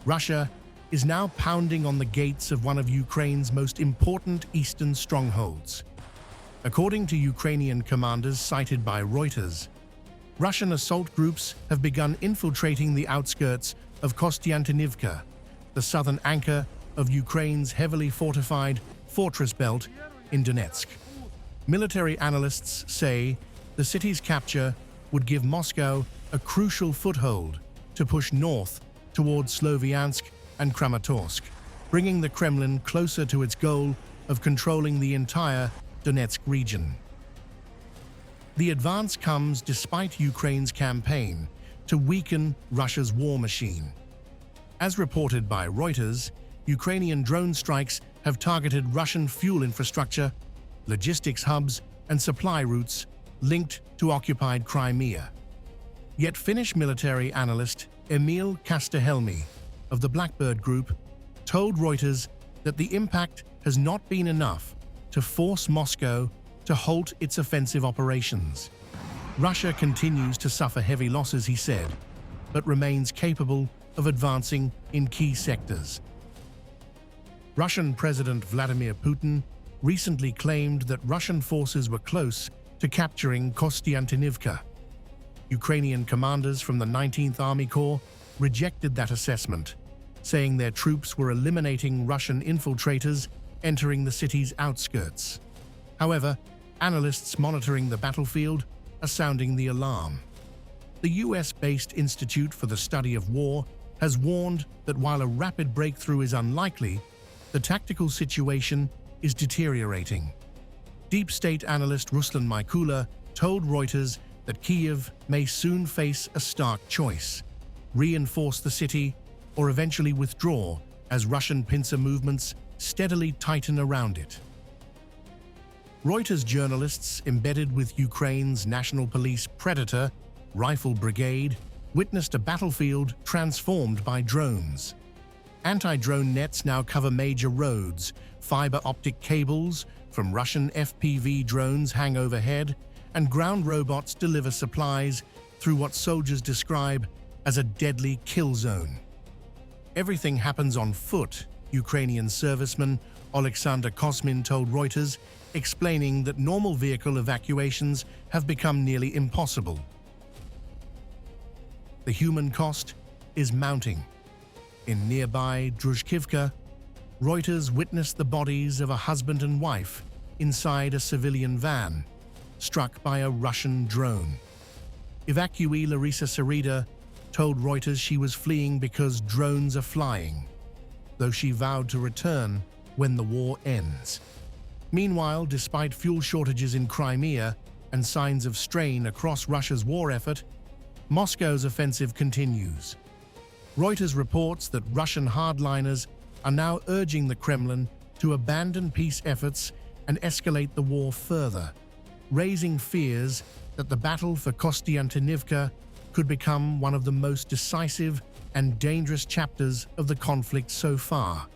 Russia is now pounding on the gates of one of Ukraine's most important eastern strongholds. According to Ukrainian commanders cited by Reuters, Russian assault groups have begun infiltrating the outskirts of Kostiantynivka, the southern anchor of Ukraine's heavily fortified fortress belt in Donetsk. Military analysts say the city's capture would give Moscow a crucial foothold to push north towards Sloviansk and Kramatorsk, bringing the Kremlin closer to its goal of controlling the entire Donetsk region. The advance comes despite Ukraine's campaign to weaken Russia's war machine. As reported by Reuters, Ukrainian drone strikes have targeted Russian fuel infrastructure, logistics hubs, and supply routes linked to occupied Crimea. Yet Finnish military analyst Emil Kastahelmi of the Blackbird Group told Reuters that the impact has not been enough to force Moscow to halt its offensive operations. Russia continues to suffer heavy losses, he said, but remains capable of advancing in key sectors. Russian President Vladimir Putin recently claimed that Russian forces were close to capturing Kostiantynivka. Ukrainian commanders from the 19th Army Corps rejected that assessment, saying their troops were eliminating Russian infiltrators entering the city's outskirts. However, analysts monitoring the battlefield are sounding the alarm. The US-based Institute for the Study of War has warned that while a rapid breakthrough is unlikely, the tactical situation is deteriorating. Deep state analyst Ruslan Maykula told Reuters that Kyiv may soon face a stark choice: reinforce the city or eventually withdraw as Russian pincer movements steadily tighten around it. Reuters journalists embedded with Ukraine's National Police Predator Rifle Brigade witnessed a battlefield transformed by drones. Anti-drone nets now cover major roads, fiber optic cables from Russian FPV drones hang overhead, and ground robots deliver supplies through what soldiers describe as a deadly kill zone. Everything happens on foot, Ukrainian serviceman Alexander Kosmin told Reuters, explaining that normal vehicle evacuations have become nearly impossible. The human cost is mounting. In nearby Druzhkivka, Reuters witnessed the bodies of a husband and wife inside a civilian van, struck by a Russian drone. Evacuee Larisa Sarida told Reuters she was fleeing because drones are flying, though she vowed to return when the war ends. Meanwhile, despite fuel shortages in Crimea and signs of strain across Russia's war effort, Moscow's offensive continues. Reuters reports that Russian hardliners are now urging the Kremlin to abandon peace efforts and escalate the war further, raising fears that the battle for Kostiantynivka could become one of the most decisive and dangerous chapters of the conflict so far.